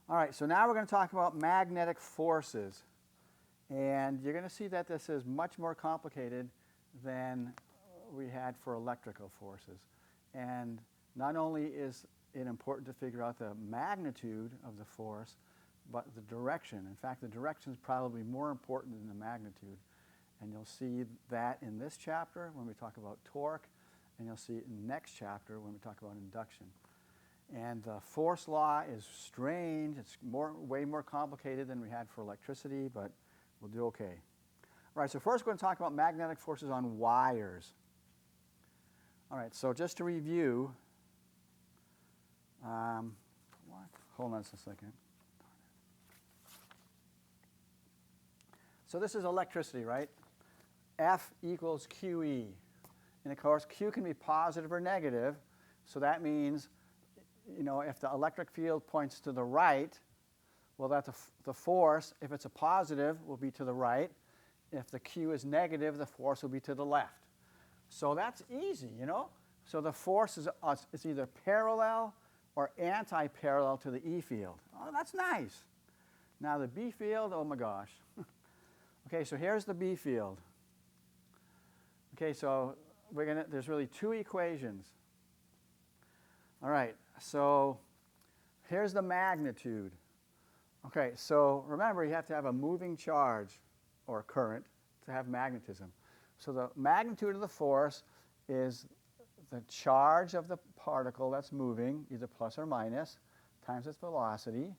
All right, so now we're going to talk about magnetic forces. And you're going to see that this is much more complicated than we had for electrical forces. And not only is it important to figure out the magnitude of the force, but the direction. In fact, the direction is probably more important than the magnitude. And you'll see that in this chapter when we talk about torque, and you'll see it in the next chapter when we talk about induction. And the force law is strange. It's way more complicated than we had for electricity, but we'll do okay. All right, so first we're going to talk about magnetic forces on wires. All right, so just to review, hold on just a second. So this is electricity, right? F equals QE. And of course, Q can be positive or negative. So that means, you know, if the electric field points to the right, well, that the force, if it's a positive, will be to the right. If the Q is negative, the force will be to the left. So that's easy, you know? So the force is either parallel or anti-parallel to the E field. Oh, that's nice. Now the B field, oh my gosh. Okay, so here's the B field. Okay, so there's really two equations. All right, so here's the magnitude. Okay, so remember you have to have a moving charge or current to have magnetism. So the magnitude of the force is the charge of the particle that's moving, either plus or minus, times its velocity,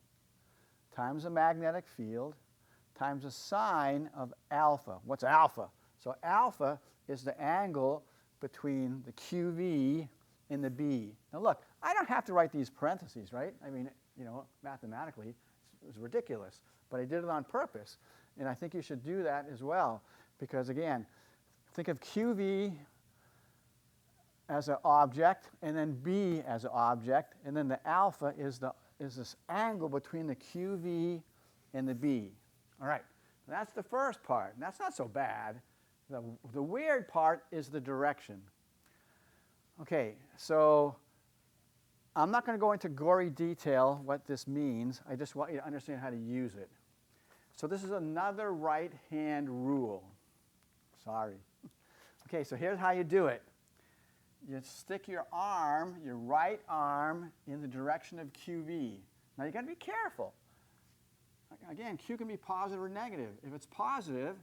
times the magnetic field, times the sine of alpha. What's alpha? So alpha is the angle between the QV and the B. Now look, I don't have to write these parentheses, right? I mean, you know, mathematically, it's ridiculous. But I did it on purpose. And I think you should do that as well. Because again, think of QV as an object, and then B as an object, and then the alpha is this angle between the QV and the B. All right, that's the first part, and that's not so bad. The weird part is the direction. Okay, so I'm not going to go into gory detail what this means. I just want you to understand how to use it. So this is another right-hand rule. Sorry. Okay, so here's how you do it. You stick your arm, your right arm, in the direction of QV. Now you got to be careful. Again, Q can be positive or negative. If it's positive,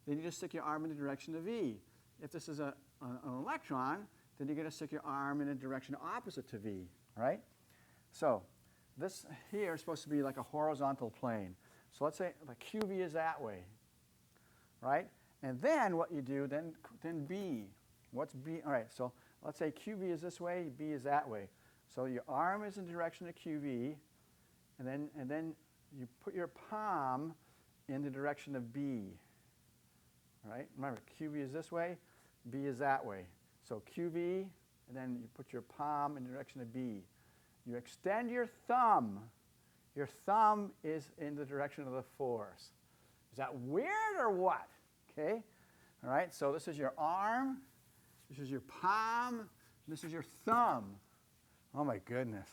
then you just stick your arm in the direction of V. If this is an electron, then you're going to stick your arm in a direction opposite to V. All right? So this here is supposed to be like a horizontal plane. So let's say the QV is that way, right? And then what you do, then B. What's B? All right, so let's say QV is this way, B is that way. So your arm is in the direction of QV, and then you put your palm in the direction of B. All right? Remember, QV is this way, B is that way. So QV, and then you put your palm in the direction of B. You extend your thumb. Your thumb is in the direction of the force. Is that weird or what? Okay? All right, so this is your arm, this is your palm, and this is your thumb. Oh my goodness.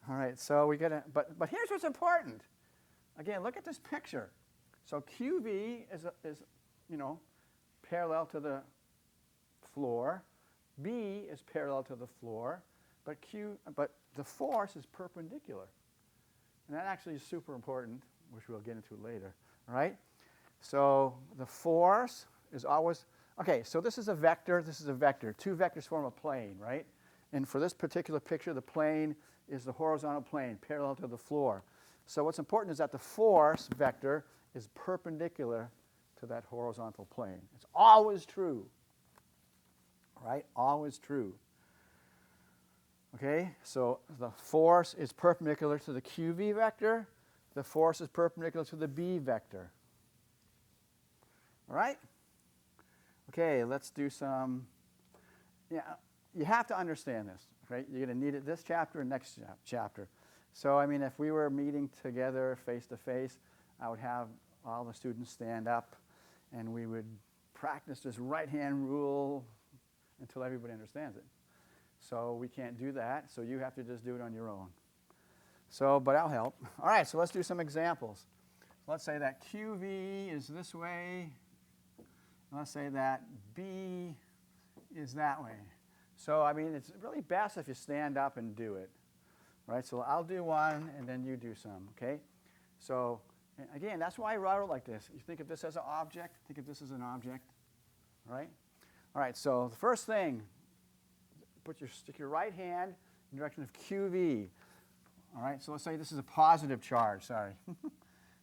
All right, so we get a, but here's what's important. Again, look at this picture. So QV is you know, parallel to the floor. B is parallel to the floor, but the force is perpendicular. And that actually is super important, which we'll get into later. All right? So the force is always, okay, so this is a vector, this is a vector. Two vectors form a plane, right? And for this particular picture, the plane is the horizontal plane, parallel to the floor. So what's important is that the force vector is perpendicular to that horizontal plane. It's always true, right? Always true. Okay, so the force is perpendicular to the QV vector. The force is perpendicular to the B vector. All right? Okay, let's do some, yeah, you have to understand this, right? You're going to need it this chapter and next chapter. So, I mean, if we were meeting together face-to-face, I would have all the students stand up, and we would practice this right-hand rule until everybody understands it. So we can't do that, so you have to just do it on your own. So, but I'll help. All right, so let's do some examples. Let's say that QV is this way. Let's say that B is that way. So, I mean, it's really best if you stand up and do it. Right? So I'll do one, and then you do some, okay? So, again, that's why I wrote it like this. You think of this as an object, think of this as an object, right? All right, so the first thing, stick your right hand in the direction of QV. All right, so let's say this is a positive charge, sorry.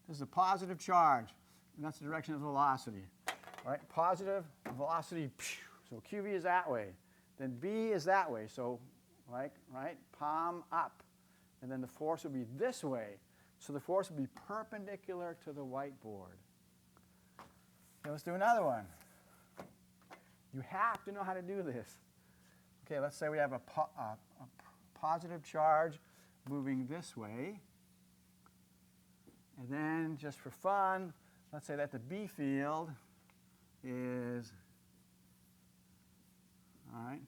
This is a positive charge, and that's the direction of velocity. All right, positive velocity, so QV is that way. Then B is that way, so right, palm up. And then the force will be this way. So the force will be perpendicular to the whiteboard. Okay, let's do another one. You have to know how to do this. Okay, let's say we have a positive charge moving this way. And then, just for fun, let's say that the B field is, all right.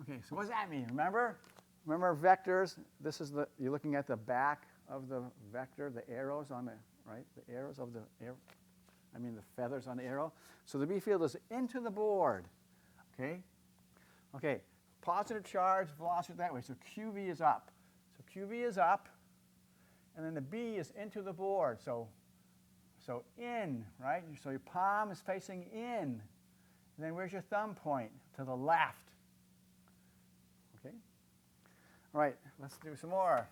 Okay, so what does that mean? Remember vectors? This is you're looking at the back of the vector, the arrows on the, right? The arrows of the arrow, the feathers on the arrow. So the B field is into the board, okay? Okay, positive charge, velocity that way. So QV is up. So QV is up, and then the B is into the board. So in, right? So your palm is facing in. And then where's your thumb point? To the left. Okay? All right, let's do some more.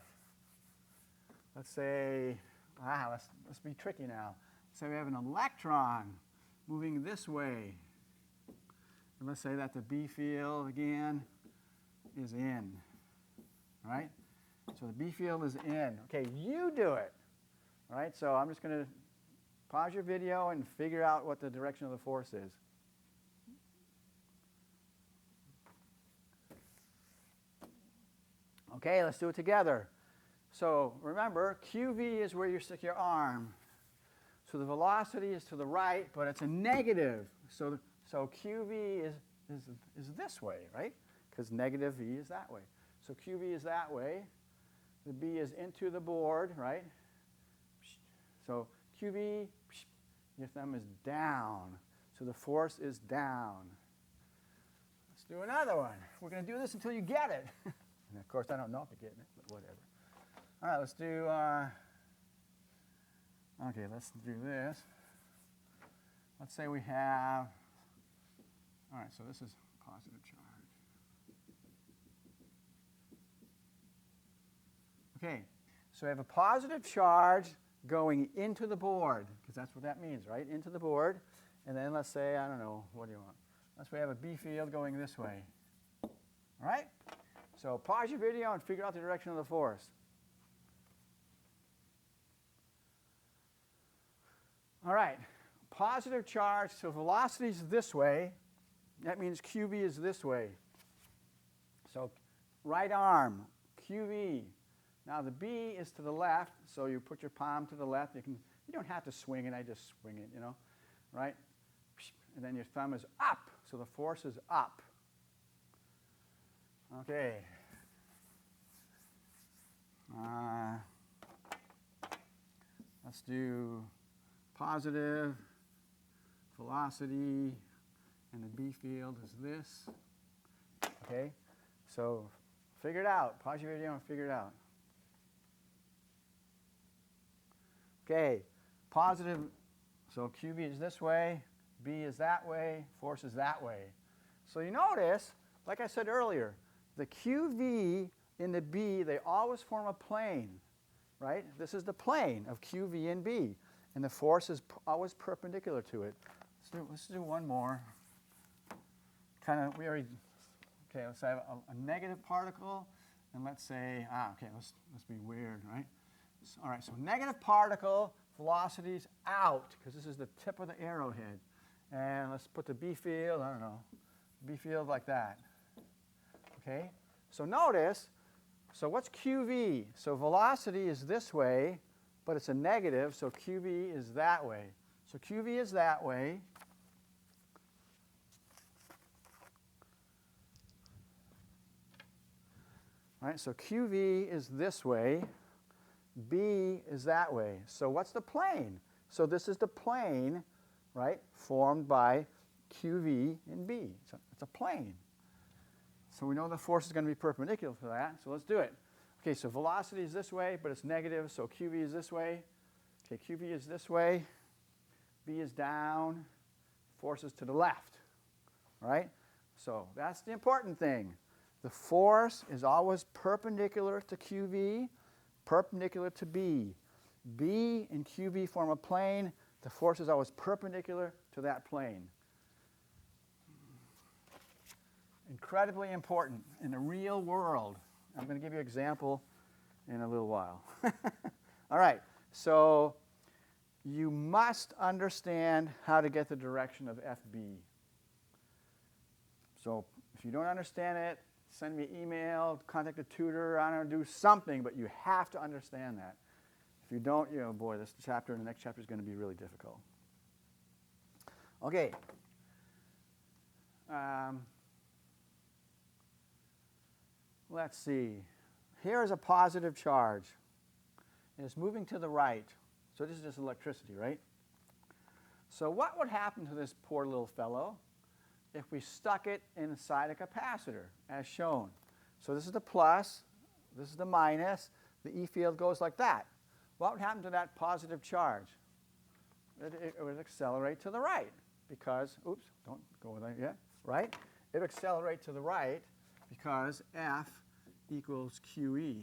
Let's say, let's be tricky now. So we have an electron moving this way. And let's say that the B field, again, is in. All right? So the B field is in. Okay, you do it. All right, so I'm just going to pause your video and figure out what the direction of the force is. Okay, let's do it together. So remember, QV is where you stick your arm. So the velocity is to the right, but it's a negative. So QV is this way, right? Because negative V is that way. So QV is that way. The B is into the board, right? So QV, your thumb is down. So the force is down. Let's do another one. We're going to do this until you get it. And of course, I don't know if you're getting it, but whatever. All right, let's do, okay, let's do this. Let's say we have, all right, so this is positive charge. Okay, so we have a positive charge going into the board, because that's what that means, right? Into the board. And then let's say, I don't know, what do you want? Let's say we have a B field going this way. All right? So pause your video and figure out the direction of the force. All right, positive charge, so velocity is this way. That means QV is this way. So right arm, QV. Now the B is to the left, so you put your palm to the left. You don't have to swing it, I just swing it, right? And then your thumb is up, so the force is up. Okay. Let's do positive velocity, and the B field is this. Okay, so figure it out. Pause your video and figure it out. Okay, positive, so QV is this way, B is that way, force is that way. So you notice, like I said earlier, the QV in the B, they always form a plane, right? This is the plane of QV and B, and the force is always perpendicular to it. Let's do one more. Okay, let's have a negative particle, and let's say, okay, let's be weird, right? All right, so negative particle, velocity's out, because this is the tip of the arrowhead. And let's put the B field, I don't know, B field like that. Okay, so notice, so what's QV? So velocity is this way, but it's a negative, so QV is that way. So QV is that way. Right? So QV is this way, B is that way. So what's the plane? So this is the plane, right, formed by QV and B. So it's a plane. So we know the force is going to be perpendicular to that, so let's do it. Okay, so velocity is this way, but it's negative, so QV is this way. Okay, QV is this way, B is down, force is to the left, right? So that's the important thing. The force is always perpendicular to QV, perpendicular to B. B and QV form a plane. The force is always perpendicular to that plane. Incredibly important in the real world. I'm going to give you an example in a little while. All right, so you must understand how to get the direction of FB. So if you don't understand it, send me an email, contact a tutor, I don't know, do something, but you have to understand that. If you don't, you know, boy, this chapter and the next chapter is going to be really difficult. Okay. Let's see. Here is a positive charge. And it's moving to the right. So this is just electricity, right? So what would happen to this poor little fellow if we stuck it inside a capacitor, as shown? So this is the plus, this is the minus, the E field goes like that. What would happen to that positive charge? It would accelerate to the right because, oops, don't go there yet, right? It would accelerate to the right because F equals QE.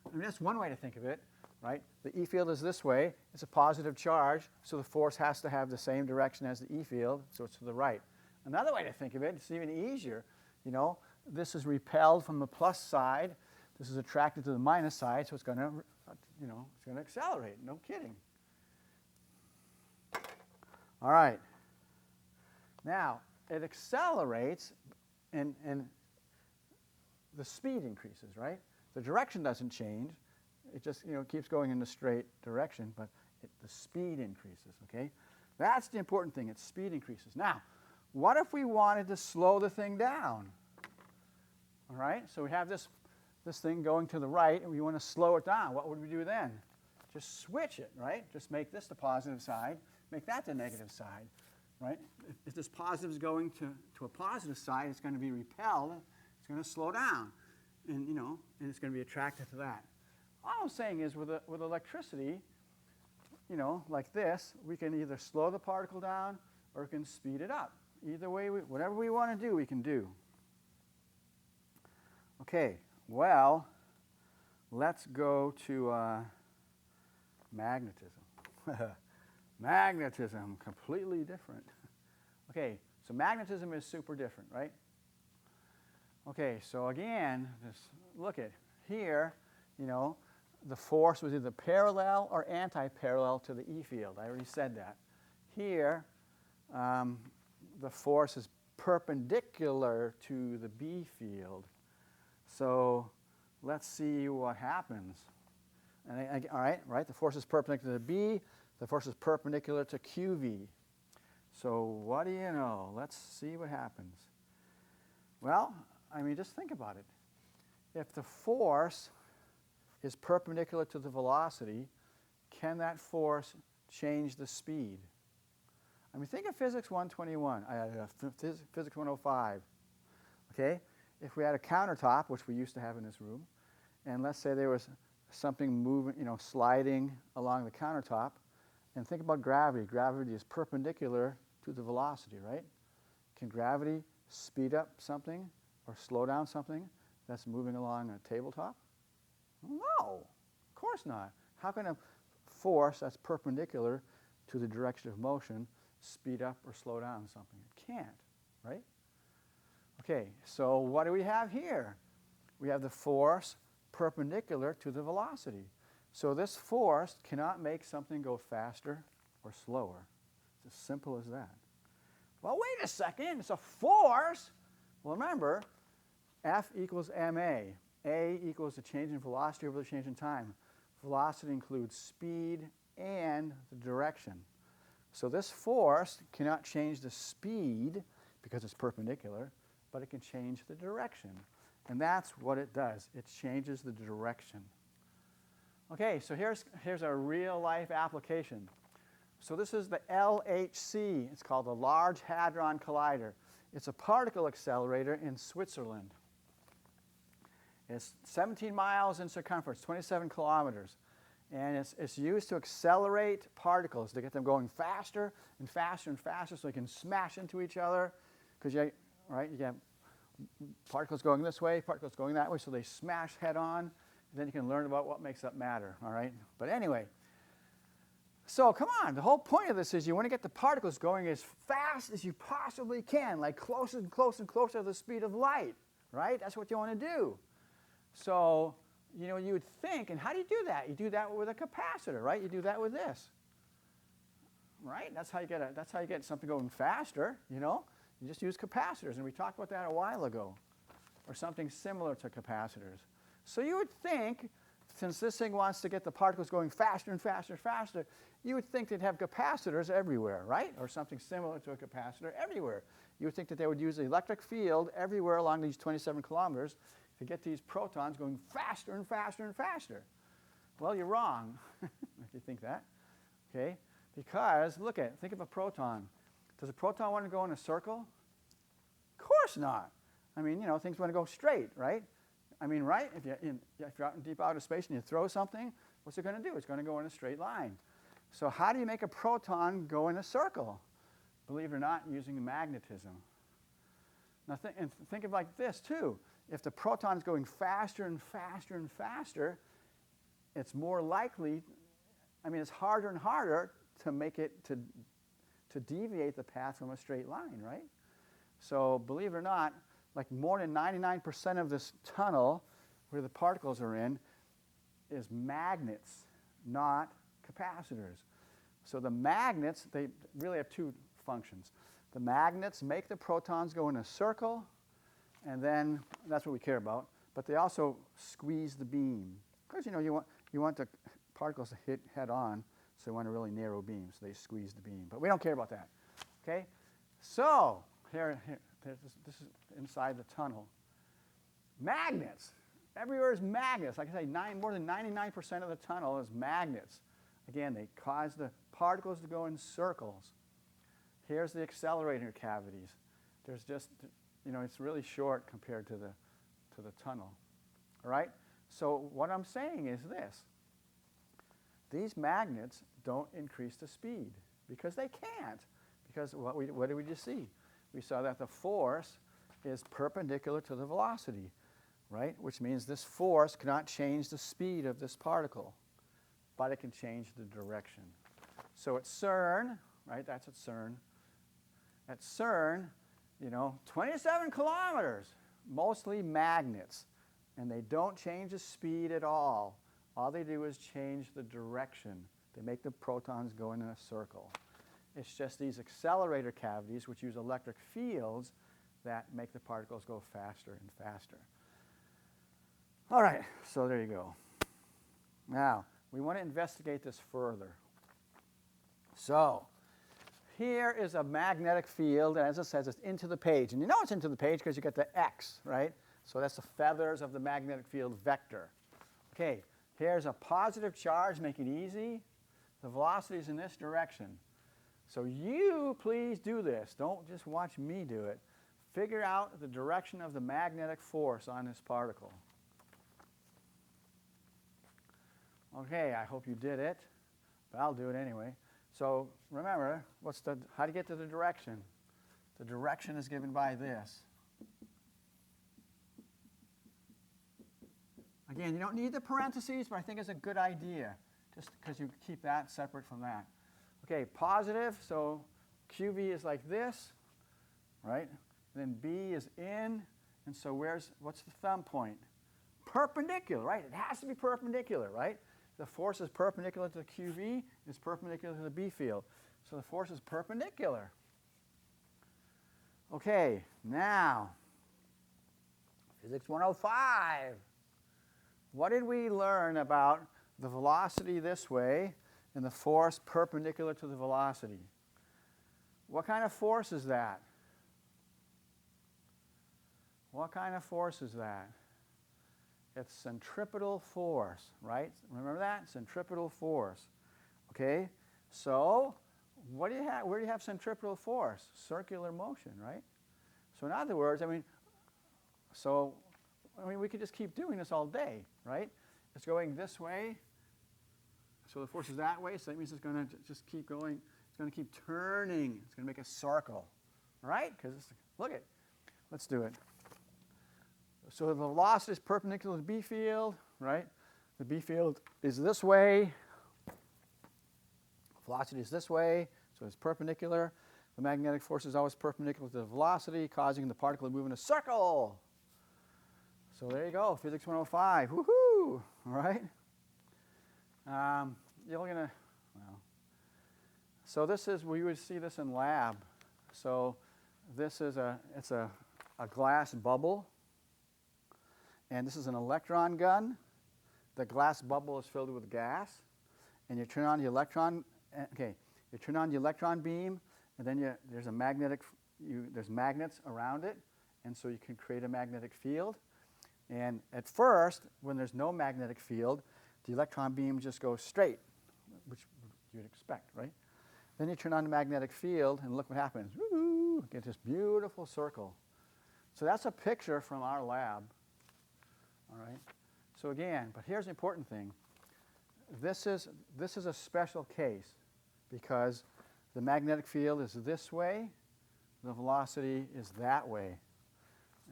I mean, that's one way to think of it, right? The E field is this way. It's a positive charge, so the force has to have the same direction as the E field, so it's to the right. Another way to think of it, it's even easier. You know, this is repelled from the plus side. This is attracted to the minus side, so it's going to, you know, it's going to accelerate. No kidding. All right. Now, it accelerates, and the speed increases, right? The direction doesn't change. It just, you know, keeps going in the straight direction, but the speed increases, okay? That's the important thing. Its speed increases. Now, what if we wanted to slow the thing down? All right? So we have this thing going to the right, and we want to slow it down. What would we do then? Just switch it, right? Just make this the positive side, make that the negative side, right? If this positive is going to a positive side, it's going to be repelled. It's going to slow down, and, you know, and it's going to be attracted to that. All I'm saying is with electricity, you know, like this, we can either slow the particle down or we can speed it up. Either way, whatever we want to do, we can do. Okay, well, let's go to magnetism. Magnetism, completely different. Okay, so magnetism is super different, right? Okay, so again, just look at here, you know, the force was either parallel or anti-parallel to the E field. I already said that. Here, the force is perpendicular to the B field. So let's see what happens. And all right, the force is perpendicular to B. The force is perpendicular to QV. So what do you know? Let's see what happens. Well, I mean, just think about it. If the force is perpendicular to the velocity, can that force change the speed? I mean, think of Physics 121, Physics 105. Okay? If we had a countertop, which we used to have in this room, and let's say there was something moving, you know, sliding along the countertop, and think about gravity. Gravity is perpendicular to the velocity, right? Can gravity speed up something or slow down something that's moving along a tabletop? No, of course not. How can a force that's perpendicular to the direction of motion speed up or slow down something? It can't, right? Okay, so what do we have here? We have the force perpendicular to the velocity. So this force cannot make something go faster or slower. It's as simple as that. Well, wait a second. It's a force. Well, remember, F equals ma. A equals the change in velocity over the change in time. Velocity includes speed and the direction. So this force cannot change the speed because it's perpendicular, but it can change the direction. And that's what it does. It changes the direction. Okay, so here's a real-life application. So this is the LHC. It's called the Large Hadron Collider. It's a particle accelerator in Switzerland. It's 17 miles in circumference, 27 kilometers. And it's used to accelerate particles, to get them going faster and faster and faster so they can smash into each other. Because you have particles going this way, particles going that way, so they smash head on. And then you can learn about what makes up matter, all right? But anyway, so come on, the whole point of this is you want to get the particles going as fast as you possibly can, like closer and closer and closer to the speed of light, right? That's what you want to do. So, you know, you would think, and how do you do that? You do that with a capacitor, right? You do that with this, right? That's how you get something going faster, you know? You just use capacitors, and we talked about that a while ago, or something similar to capacitors. So you would think, since this thing wants to get the particles going faster and faster and faster, you would think they'd have capacitors everywhere, right? Or something similar to a capacitor everywhere. You would think that they would use the electric field everywhere along these 27 kilometers to get these protons going faster and faster and faster. Well, you're wrong if you think that, okay? Because, think of a proton. Does a proton want to go in a circle? Of course not. I mean, you know, things want to go straight, right? I mean, right? If you're out in deep outer space and you throw something, what's it going to do? It's going to go in a straight line. So how do you make a proton go in a circle? Believe it or not, using magnetism. Now, think of like this, too. If the proton is going faster and faster and faster, it's more likely, it's harder and harder to make it to deviate the path from a straight line, right? So believe it or not, like more than 99% of this tunnel where the particles are in is magnets, not capacitors. So the magnets, they really have two functions. The magnets make the protons go in a circle, and then that's what we care about. But they also squeeze the beam. Because, you know, you want the particles to hit head on, so you want a really narrow beam, so they squeeze the beam. But we don't care about that, okay? So this is inside the tunnel. Magnets. Everywhere is magnets. Like I say, more than 99% of the tunnel is magnets. Again, they cause the particles to go in circles. Here's the accelerator cavities. There's just, you know, it's really short compared to the tunnel. All right? So what I'm saying is this. These magnets don't increase the speed because they can't. Because what did we just see? We saw that the force is perpendicular to the velocity, right? Which means this force cannot change the speed of this particle, but it can change the direction. So at CERN, right, that's at CERN. At CERN, you know, 27 kilometers, mostly magnets, and they don't change the speed at all. All they do is change the direction. They make the protons go in a circle. It's just these accelerator cavities, which use electric fields, that make the particles go faster and faster. All right, so there you go. Now, we want to investigate this further. So, here is a magnetic field, and as it says, it's into the page. And you know it's into the page because you get the X, right? So that's the feathers of the magnetic field vector. Okay, here's a positive charge, make it easy. The velocity is in this direction. So you please do this. Don't just watch me do it. Figure out the direction of the magnetic force on this particle. Okay, I hope you did it, but I'll do it anyway. So remember, how to get to the direction? The direction is given by this. Again, you don't need the parentheses, but I think it's a good idea, just because you keep that separate from that. Okay, positive, so QV is like this, right? Then B is in, and so what's the thumb point? Perpendicular, right? It has to be perpendicular, right? The force is perpendicular to the QV, it's perpendicular to the B field. So the force is perpendicular. Okay, now, Physics 105. What did we learn about the velocity this way and the force perpendicular to the velocity? What kind of force is that? What kind of force is that? It's centripetal force, right? Remember that? Centripetal force. Okay? So, what do you have? Where do you have centripetal force? Circular motion, right? So in other words, we could just keep doing this all day, right? It's going this way, so the force is that way, so that means it's going to just keep going. It's going to keep turning. It's going to make a circle, right? Because look at, let's do it. So the velocity is perpendicular to the B field, right? The B field is this way. Velocity is this way, so it's perpendicular. The magnetic force is always perpendicular to the velocity, causing the particle to move in a circle. So there you go, Physics 105. Woohoo! All right. You're going to, well. So this is, we would see this in lab. So this is it's a glass bubble, and this is an electron gun. The glass bubble is filled with gas, and you turn on the electron. Okay, you turn on the electron beam, and then there's a magnetic. There's magnets around it, and so you can create a magnetic field. And at first, when there's no magnetic field, the electron beam just goes straight, which you'd expect, right? Then you turn on the magnetic field, and look what happens. Woo-hoo! Get this beautiful circle. So that's a picture from our lab. All right. So again, but here's the important thing. This is a special case because the magnetic field is this way, the velocity is that way.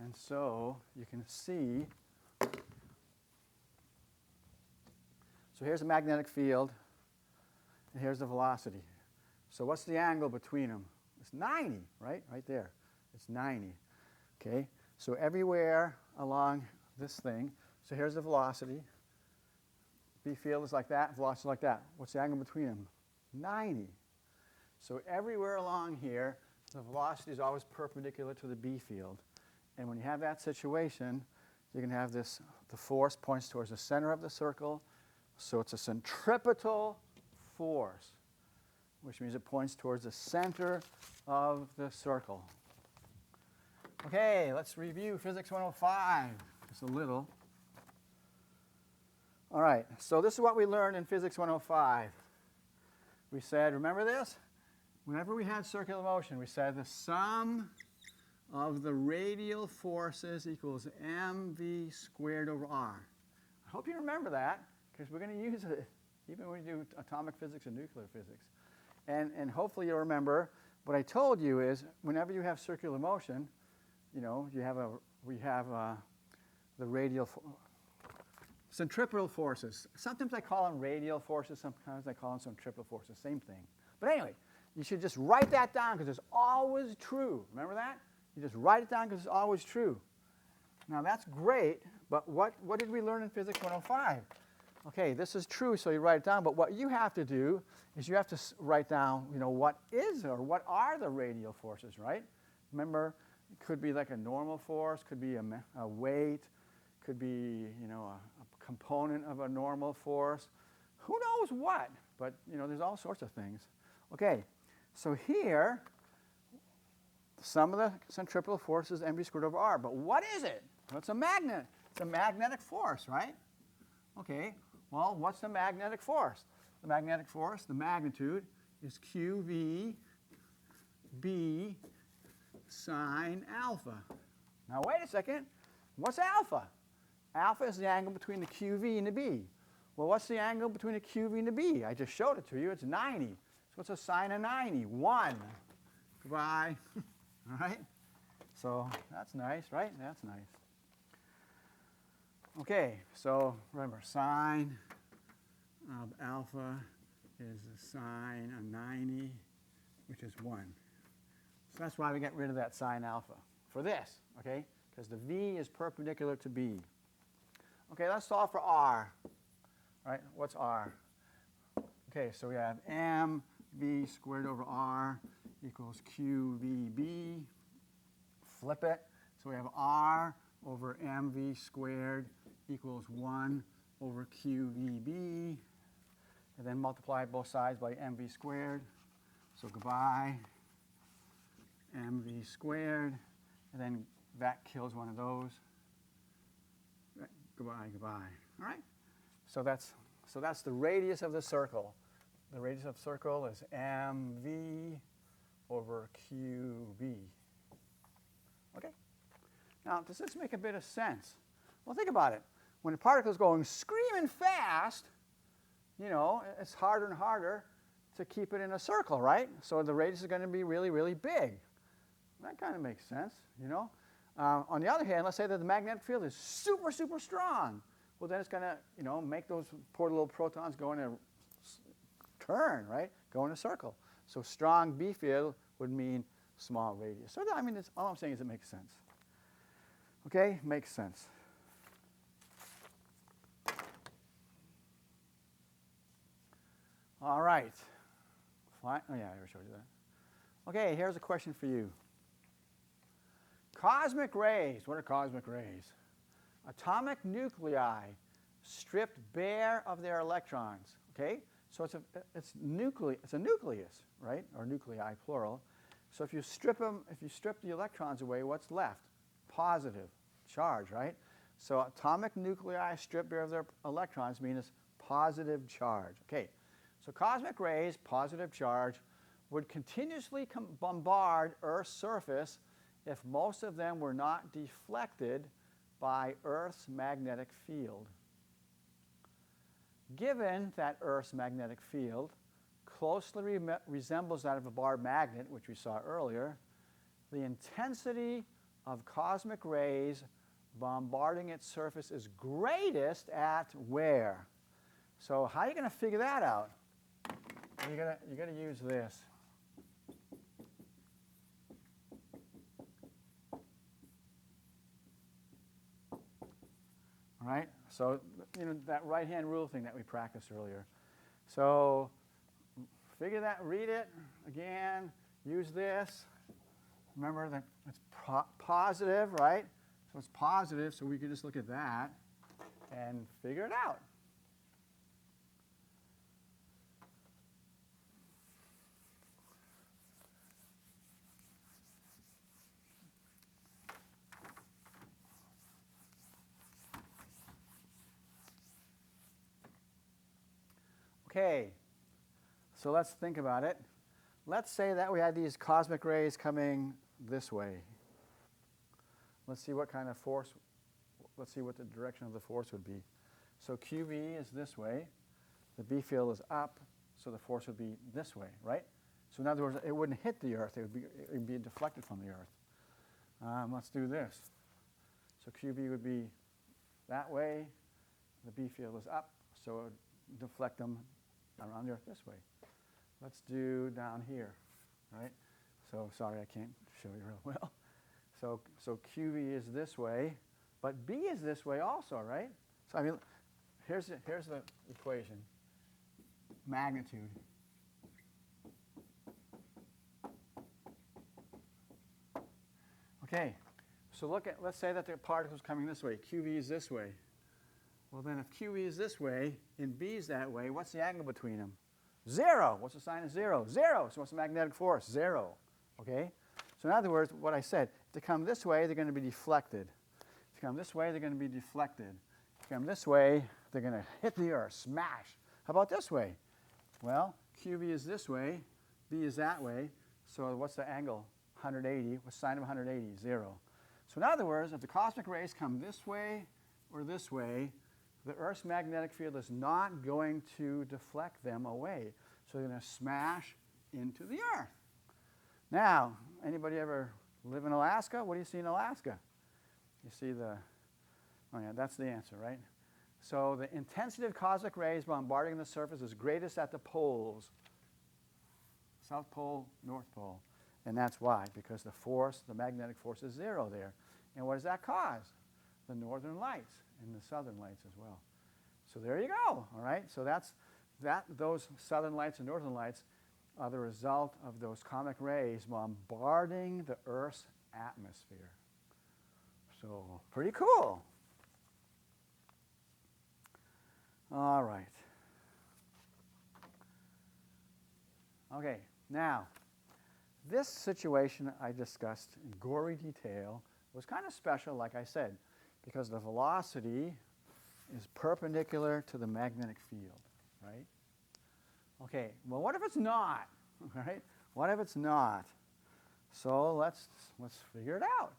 And so you can see, so here's the magnetic field, and here's the velocity. So what's the angle between them? It's 90, right? Right there. It's 90. Okay? So everywhere along this thing, so here's the velocity. B field is like that, velocity is like that. What's the angle between them? 90. So everywhere along here, the velocity is always perpendicular to the B field. And when you have that situation, you can have this, the force points towards the center of the circle. So it's a centripetal force, which means it points towards the center of the circle. Okay, let's review Physics 105, just a little. All right, so this is what we learned in Physics 105. We said, remember this? Whenever we had circular motion, we said the sum of the radial forces equals mv squared over r. I hope you remember that, because we're going to use it even when we do atomic physics and nuclear physics. And hopefully you'll remember what I told you is whenever you have circular motion, you know, we have the radial centripetal forces. Sometimes I call them radial forces, sometimes I call them centripetal forces, same thing. But anyway, you should just write that down because it's always true. Remember that? You just write it down because it's always true. Now that's great, but what did we learn in Physics 105? Okay, this is true, so you write it down, but what you have to do is you have to write down, you know, what are the radial forces, right? Remember, it could be like a normal force, could be a weight, could be, you know, a component of a normal force. Who knows what? But, you know, there's all sorts of things. Okay, so here, the sum of the centripetal force is mv squared over r. But what is it? Well, it's a magnet. It's a magnetic force, right? Okay, well, what's the magnetic force? The magnetic force, the magnitude, is QV B sine alpha. Now, wait a second. What's alpha? Alpha is the angle between the QV and the B. Well, what's the angle between the QV and the B? I just showed it to you. It's 90. So what's a sine of 90? 1. Goodbye. All right? So that's nice, right? That's nice. Okay, so remember, sine of alpha is the sine of 90, which is 1. So that's why we get rid of that sine alpha for this, okay? Because the V is perpendicular to B. Okay, let's solve for R. All right, what's R? Okay, so we have mv squared over r equals qvb. Flip it. So we have r over mv squared equals 1 over qvb. And then multiply both sides by mv squared. So goodbye. Mv squared. And then that kills one of those. Goodbye, goodbye. All right? So that's the radius of the circle. The radius of the circle is mv over qb. Okay? Now, does this make a bit of sense? Well, think about it. When a particle is going screaming fast, you know, it's harder and harder to keep it in a circle, right? So the radius is going to be really, really big. That kind of makes sense, you know. On the other hand, let's say that the magnetic field is super, super strong. Well, then it's going to, you know, make those poor little protons go in a turn, right? Go in a circle. So strong B field would mean small radius. So I mean, all I'm saying is it makes sense. Okay, makes sense. All right. Fine. Oh yeah, I already showed you that. Okay, here's a question for you. Cosmic rays. What are cosmic rays? Atomic nuclei stripped bare of their electrons. Okay, so it's a nucleus, right? Or nuclei, plural. So if you strip the electrons away, what's left? Positive charge, right? So atomic nuclei stripped bare of their electrons means positive charge. Okay, so cosmic rays, positive charge, would continuously bombard Earth's surface if most of them were not deflected by Earth's magnetic field. Given that Earth's magnetic field closely resembles that of a bar magnet, which we saw earlier, the intensity of cosmic rays bombarding its surface is greatest at where? So how are you going to figure that out? You're going to use this. All right? So, you know, that right-hand rule thing that we practiced earlier. So figure that, read it again, use this. Remember that it's positive, right? So it's positive, so we can just look at that and figure it out. Okay, so let's think about it. Let's say that we had these cosmic rays coming this way. Let's see what kind of force, let's see what the direction of the force would be. So QB is this way. The B field is up, so the force would be this way, right? So in other words, it wouldn't hit the Earth. It would be deflected from the Earth. Let's do this. So QB would be that way. The B field is up, so it would deflect them around the Earth this way. Let's do down here, right? So sorry, I can't show you real well. So QB is this way, but B is this way also, right? So I mean, here's the equation. Magnitude. Okay, so let's say that the particle is coming this way. QB is this way. Well, then if QE is this way and B is that way, what's the angle between them? 0. What's the sign of 0? 0. So what's the magnetic force? 0. Okay? So in other words, what I said, if they come this way, they're going to be deflected. If they come this way, they're going to be deflected. If they come this way, they're going to hit the Earth, smash. How about this way? Well, QB is this way, B is that way. So what's the angle? 180. What's the sign of 180? 0. So in other words, if the cosmic rays come this way or this way, the Earth's magnetic field is not going to deflect them away. So they're going to smash into the Earth. Now, anybody ever live in Alaska? What do you see in Alaska? You see oh yeah, that's the answer, right? So the intensity of cosmic rays bombarding the surface is greatest at the poles. South Pole, North Pole. And that's why, because the magnetic force is 0 there. And what does that cause? The northern lights and the southern lights as well. So there you go, all right? So those southern lights and northern lights are the result of those cosmic rays bombarding the Earth's atmosphere. So pretty cool. All right. Okay, now, this situation I discussed in gory detail was kind of special, like I said, because the velocity is perpendicular to the magnetic field, right? Okay, well, what if it's not, right? What if it's not? So let's figure it out.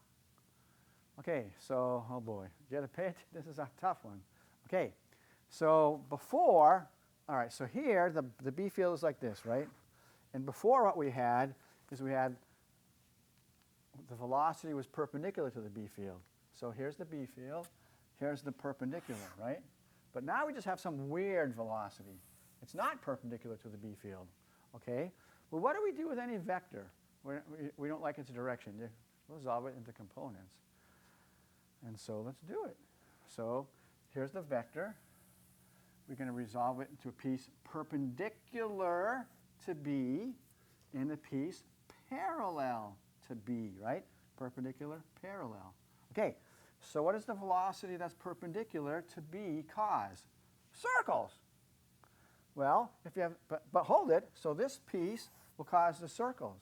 Okay, so, oh boy, you gotta pay attention. This is a tough one. Okay, so before, all right, so here the B field is like this, right? And before what we had is the velocity was perpendicular to the B field. So here's the B field, here's the perpendicular, right? But now we just have some weird velocity. It's not perpendicular to the B field, okay? Well, what do we do with any vector? We don't like its direction. We'll resolve it into components. And so let's do it. So here's the vector. We're going to resolve it into a piece perpendicular to B and a piece parallel to B, right? Perpendicular, parallel. Okay, so what is the velocity that's perpendicular to B cause? Circles. Well, if you have, but hold it, so this piece will cause the circles.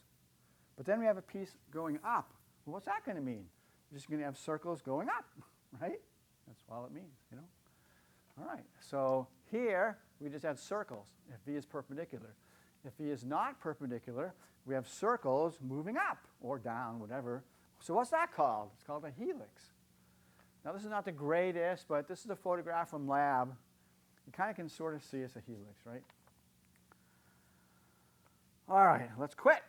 But then we have a piece going up. Well, what's that going to mean? We're just going to have circles going up, right? That's all it means, you know? All right, so here we just had circles if V is perpendicular. If V is not perpendicular, we have circles moving up or down, whatever. So what's that called? It's called a helix. Now this is not the greatest, but this is a photograph from lab. You kind of can sort of see it's a helix, right? All right, let's quit.